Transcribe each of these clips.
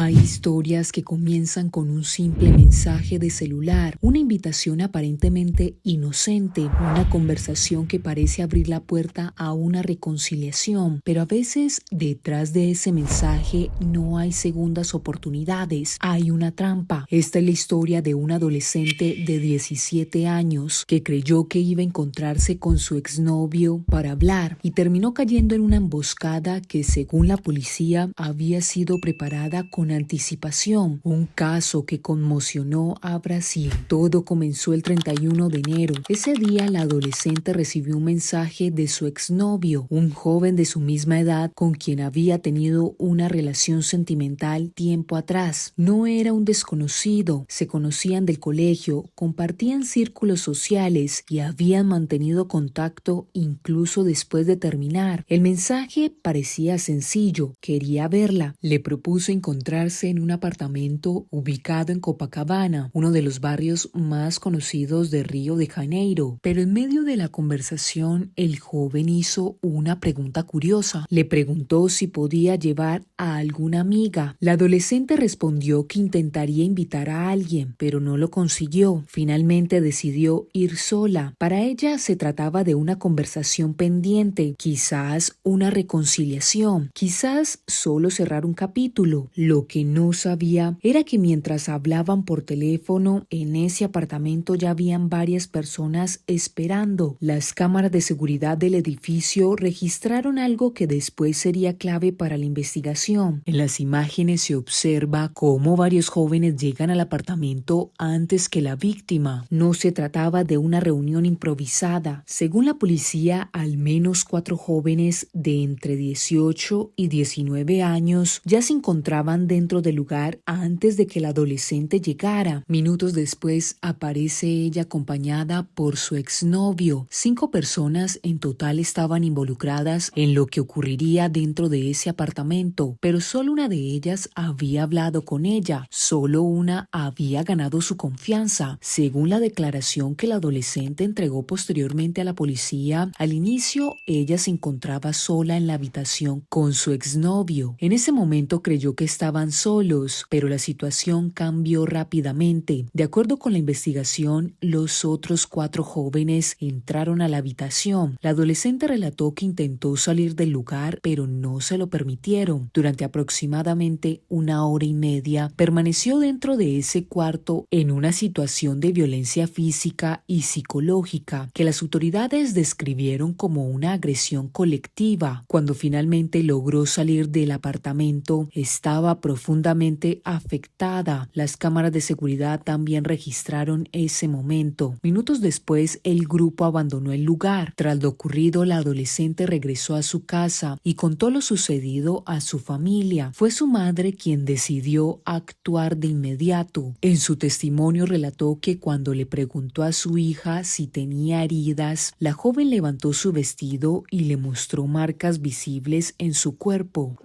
Hay historias que comienzan con un simple mensaje de celular, una invitación aparentemente inocente, una conversación que parece abrir la puerta a una reconciliación, pero a veces detrás de ese mensaje no hay segundas oportunidades, hay una trampa. Esta es la historia de un adolescente de 17 años que creyó que iba a encontrarse con su exnovio para hablar y terminó cayendo en una emboscada que, según la policía, había sido preparada con anticipación, un caso que conmocionó a Brasil. Todo comenzó el 31 de enero. Ese día la adolescente recibió un mensaje de su exnovio, un joven de su misma edad con quien había tenido una relación sentimental tiempo atrás. No era un desconocido, se conocían del colegio, compartían círculos sociales y habían mantenido contacto incluso después de terminar. El mensaje parecía sencillo, quería verla, le propuso encontrarse en un apartamento ubicado en Copacabana, uno de los barrios más conocidos de Río de Janeiro. Pero en medio de la conversación, el joven hizo una pregunta curiosa. Le preguntó si podía llevar a alguna amiga. La adolescente respondió que intentaría invitar a alguien, pero no lo consiguió. Finalmente decidió ir sola. Para ella se trataba de una conversación pendiente, quizás una reconciliación, quizás solo cerrar un capítulo. Lo que no sabía era que mientras hablaban por teléfono, en ese apartamento ya habían varias personas esperando. Las cámaras de seguridad del edificio registraron algo que después sería clave para la investigación. En las imágenes se observa cómo varios jóvenes llegan al apartamento antes que la víctima. No se trataba de una reunión improvisada. Según la policía, al menos 4 jóvenes de entre 18 y 19 años ya se encontraban dentro del lugar antes de que la adolescente llegara. Minutos después aparece ella acompañada por su exnovio. 5 personas en total estaban involucradas en lo que ocurriría dentro de ese apartamento, pero solo una de ellas había hablado con ella. Solo una había ganado su confianza. Según la declaración que la adolescente entregó posteriormente a la policía, al inicio ella se encontraba sola en la habitación con su exnovio. En ese momento creyó que estaban solos, pero la situación cambió rápidamente. De acuerdo con la investigación, los otros 4 jóvenes entraron a la habitación. La adolescente relató que intentó salir del lugar, pero no se lo permitieron. Durante aproximadamente 1 hora y media, permaneció dentro de ese cuarto en una situación de violencia física y psicológica que las autoridades describieron como una agresión colectiva. Cuando finalmente logró salir del apartamento, estaba profundamente afectada. Las cámaras de seguridad también registraron ese momento. Minutos después, el grupo abandonó el lugar. Tras lo ocurrido, la adolescente regresó a su casa y contó lo sucedido a su familia. Fue su madre quien decidió actuar de inmediato. En su testimonio relató que cuando le preguntó a su hija si tenía heridas, la joven levantó su vestido y le mostró marcas visibles en su cuerpo.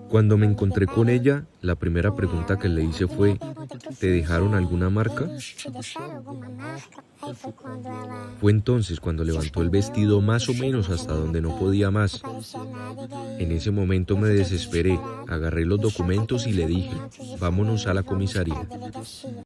Cuando me encontré con ella, la primera pregunta que le hice fue: ¿te dejaron alguna marca? Fue entonces cuando levantó el vestido más o menos hasta donde no podía más. En ese momento me desesperé, agarré los documentos y le dije: vámonos a la comisaría.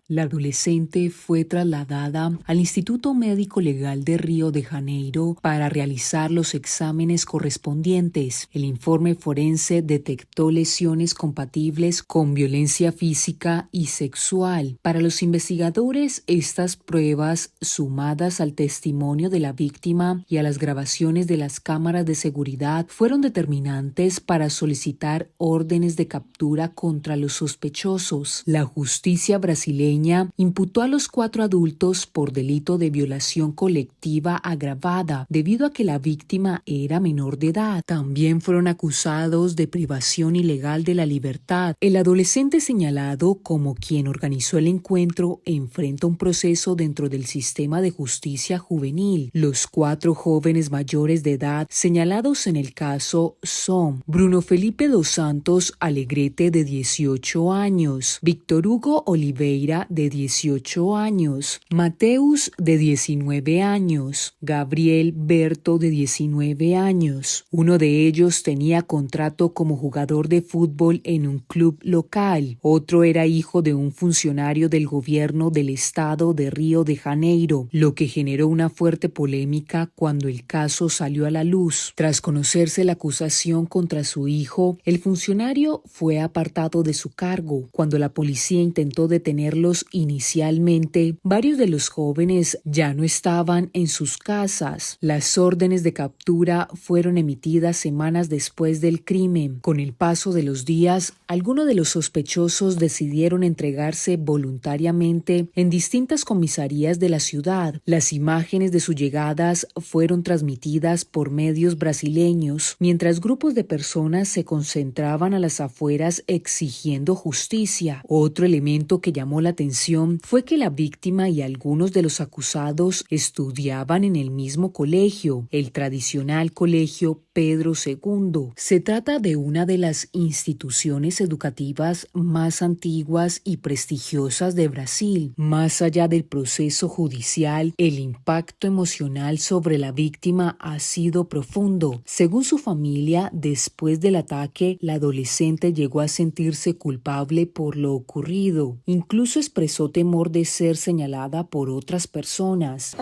La adolescente fue trasladada al Instituto Médico Legal de Río de Janeiro para realizar los exámenes correspondientes. El informe forense detectó lesiones compatibles con violencia física y sexual. Para los investigadores, estas pruebas, sumadas al testimonio de la víctima y a las grabaciones de las cámaras de seguridad, fueron determinantes para solicitar órdenes de captura contra los sospechosos. La justicia brasileña imputó a los 4 adultos por delito de violación colectiva agravada, debido a que la víctima era menor de edad. También fueron acusados de privación ilegal de la libertad. El adolescente señalado como quien organizó el encuentro enfrenta un proceso dentro del sistema de justicia juvenil. Los 4 jóvenes mayores de edad señalados en el caso son Bruno Felipe dos Santos Alegrete, de 18 años, Víctor Hugo Oliveira, de 18 años, Mateus, de 19 años, Gabriel Berto, de 19 años. Uno de ellos tenía contrato como jugador de de fútbol en un club local. Otro era hijo de un funcionario del gobierno del estado de Río de Janeiro, lo que generó una fuerte polémica cuando el caso salió a la luz. Tras conocerse la acusación contra su hijo, el funcionario fue apartado de su cargo. Cuando la policía intentó detenerlos inicialmente, varios de los jóvenes ya no estaban en sus casas. Las órdenes de captura fueron emitidas semanas después del crimen. Con el paso de los días, algunos de los sospechosos decidieron entregarse voluntariamente en distintas comisarías de la ciudad. Las imágenes de sus llegadas fueron transmitidas por medios brasileños, mientras grupos de personas se concentraban a las afueras exigiendo justicia. Otro elemento que llamó la atención fue que la víctima y algunos de los acusados estudiaban en el mismo colegio, el tradicional Colegio Pedro II. Se trata de una de las instituciones educativas más antiguas y prestigiosas de Brasil. Más allá del proceso judicial, el impacto emocional sobre la víctima ha sido profundo. Según su familia, después del ataque, la adolescente llegó a sentirse culpable por lo ocurrido. Incluso expresó temor de ser señalada por otras personas.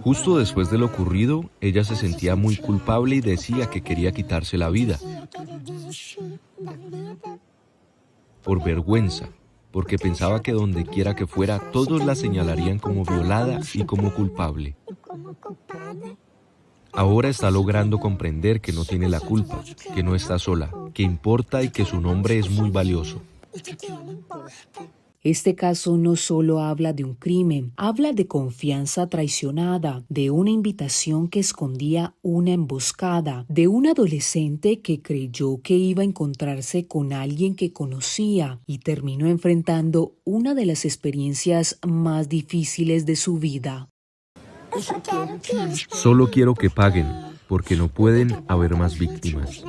Justo después de lo ocurrido, ella se sentía muy culpable y decía que quería quitarse la vida. Por vergüenza, porque pensaba que donde quiera que fuera, todos la señalarían como violada y como culpable. Ahora está logrando comprender que no tiene la culpa, que no está sola, que importa y que su nombre es muy valioso. Este caso no solo habla de un crimen, habla de confianza traicionada, de una invitación que escondía una emboscada, de un adolescente que creyó que iba a encontrarse con alguien que conocía y terminó enfrentando una de las experiencias más difíciles de su vida. Solo quiero que paguen, porque no pueden haber más víctimas.